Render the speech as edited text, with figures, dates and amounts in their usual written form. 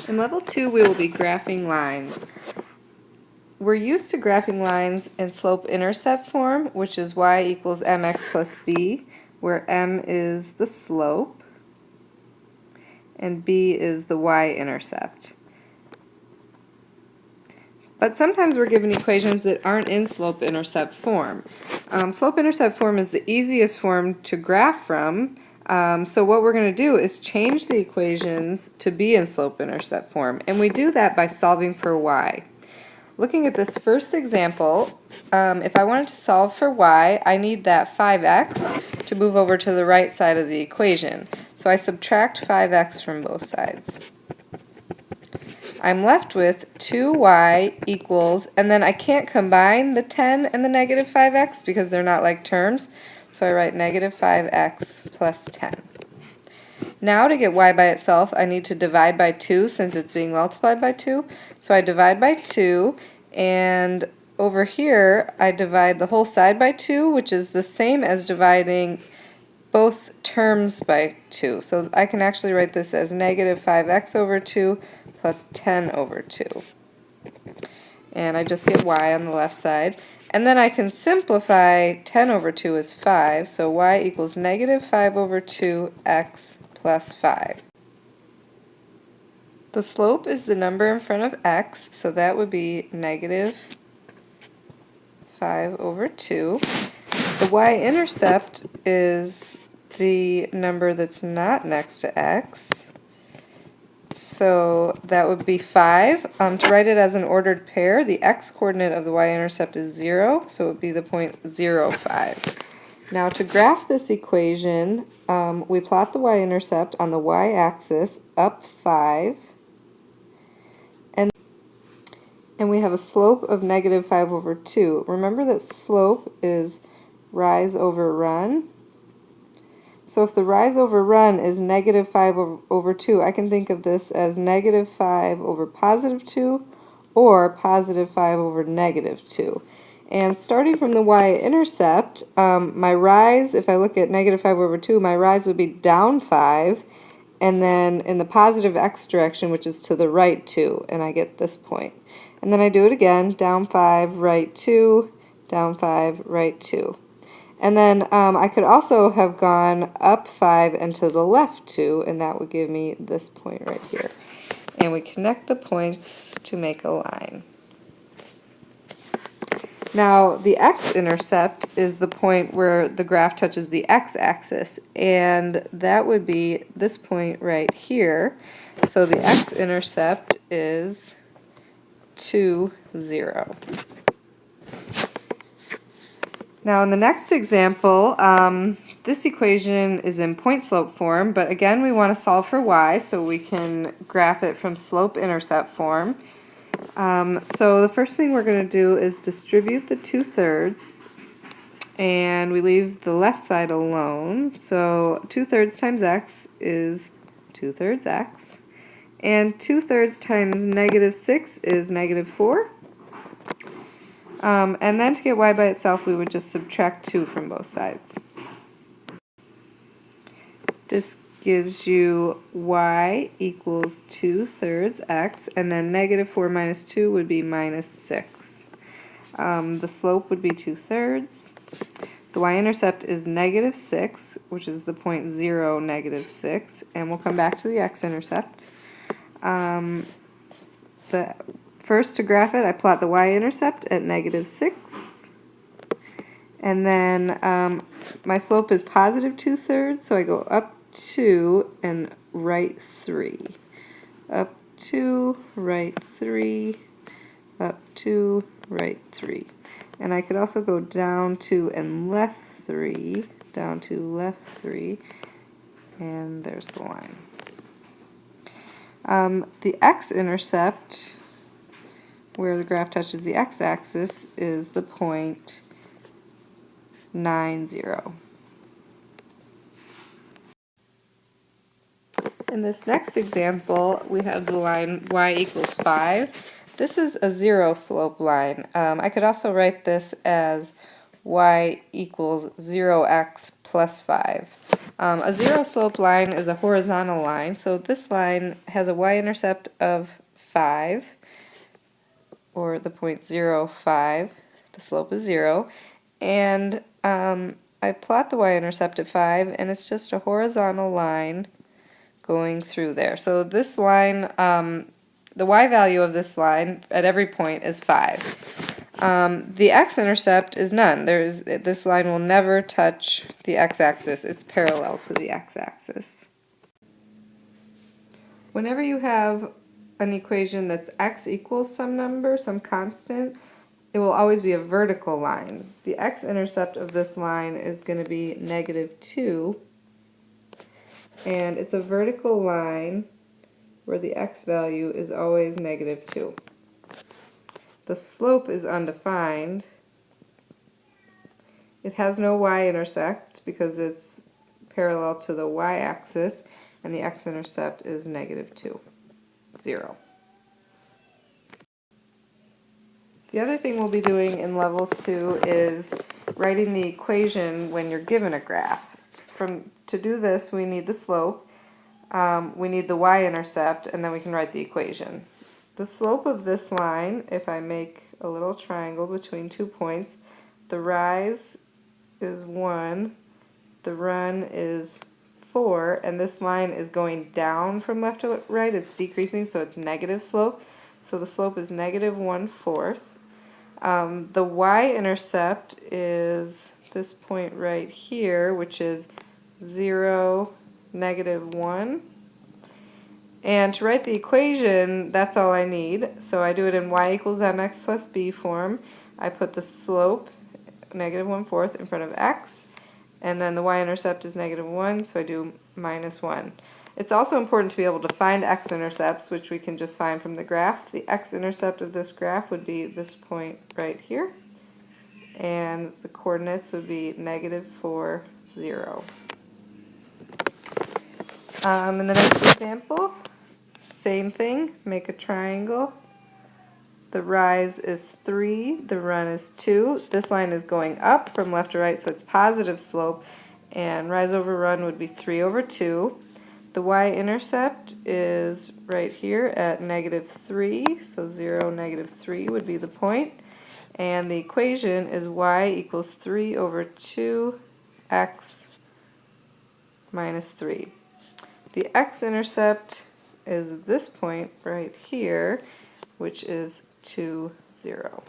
In level 2, we will be graphing lines. We're used to graphing lines in slope-intercept form, which is y equals mx plus b, where m is the slope and b is the y-intercept. But sometimes we're given equations that aren't in slope-intercept form. Slope-intercept form is the easiest form to graph from, so what we're going to do is change the equations to be in slope-intercept form, and we do that by solving for y. Looking at this first example, if I wanted to solve for y, I need that 5x to move over to the right side of the equation. So I subtract 5x from both sides. I'm left with 2y equals, and then I can't combine the 10 and the negative 5x because they're not like terms, so I write negative 5x plus 10. Now to get y by itself, I need to divide by 2 since it's being multiplied by 2. So I divide by 2, and over here I divide the whole side by 2, which is the same as dividing both terms by 2. So I can actually write this as negative 5x over 2 plus 10 over 2. And I just get y on the left side. And then I can simplify 10 over 2 is 5, so y equals negative 5 over 2x plus 5. The slope is the number in front of x, so that would be negative 5 over 2. The y-intercept is the number that's not next to x, so that would be 5. To write it as an ordered pair, the x-coordinate of the y-intercept is 0, so it would be the point 0, 5. Now to graph this equation, we plot the y-intercept on the y-axis up 5, and we have a slope of negative 5 over 2. Remember that slope is rise over run. So if the rise over run is negative 5 over 2, I can think of this as negative 5 over positive 2 or positive 5 over negative 2. And starting from the y-intercept, my rise, if I look at negative 5 over 2, my rise would be down 5, and then in the positive x direction, which is to the right 2, and I get this point. And then I do it again, down 5, right 2, down 5, right 2. And then I could also have gone up 5 and to the left 2, and that would give me this point right here. And we connect the points to make a line. Now the x-intercept is the point where the graph touches the x-axis, and that would be this point right here. So the x-intercept is 2, 0. Now in the next example, this equation is in point-slope form, but again we want to solve for y, so we can graph it from slope-intercept form. So the first thing we're going to do is distribute the 2/3, and we leave the left side alone. So 2/3 times x is 2/3 x, and 2/3 times negative 6 is negative 4. And then to get y by itself, we would just subtract 2 from both sides. This gives you y equals 2/3 x, and then negative 4 minus 2 would be minus 6. The slope would be 2/3. The y-intercept is negative 6, which is the point 0, negative 6, and we'll come back to the x-intercept. First, to graph it, I plot the y-intercept at negative 6, and then my slope is positive 2/3, so I go up 2 and right 3. Up 2, right 3, up 2, right 3. And I could also go down 2 and left 3, down 2, left 3, and there's the line. The x-intercept, where the graph touches the x-axis, is the point 9, 0. In this next example, we have the line y equals 5. This is a 0 slope line. I could also write this as y equals 0x plus 5. A zero slope line is a horizontal line, so this line has a y-intercept of 5, or the point 0, 5. The slope is 0, and I plot the y-intercept at 5, and it's just a horizontal line going through there. So this line, the y value of this line at every point is 5. The x-intercept is none. This line will never touch the x-axis. It's parallel to the x-axis. Whenever you have an equation that's x equals some number, some constant, it will always be a vertical line. The x-intercept of this line is going to be -2, and it's a vertical line where the x value is always -2. The slope is undefined. It has no y-intercept because it's parallel to the y-axis, and the x-intercept is -2, 0. The other thing we'll be doing in level 2 is writing the equation when you're given a graph. To do this, we need the slope, we need the y-intercept, and then we can write the equation. The slope of this line, if I make a little triangle between 2 points, the rise is 1, the run is 4, and this line is going down from left to right. It's decreasing, so it's negative slope. So the slope is -1/4. The y-intercept is this point right here, which is 0, -1. And to write the equation, that's all I need. So I do it in y equals mx plus b form. I put the slope, -1/4, in front of x, and then the y-intercept is -1, so I do -1. It's also important to be able to find x-intercepts, which we can just find from the graph. The x-intercept of this graph would be this point right here, and the coordinates would be -4, 0. In the next example, same thing, make a triangle. The rise is 3, the run is 2. This line is going up from left to right, so it's positive slope, and rise over run would be 3/2. The y-intercept is right here at -3, so 0, -3 would be the point. And the equation is y equals 3/2x minus 3. The x-intercept is this point right here, which is 2, 0.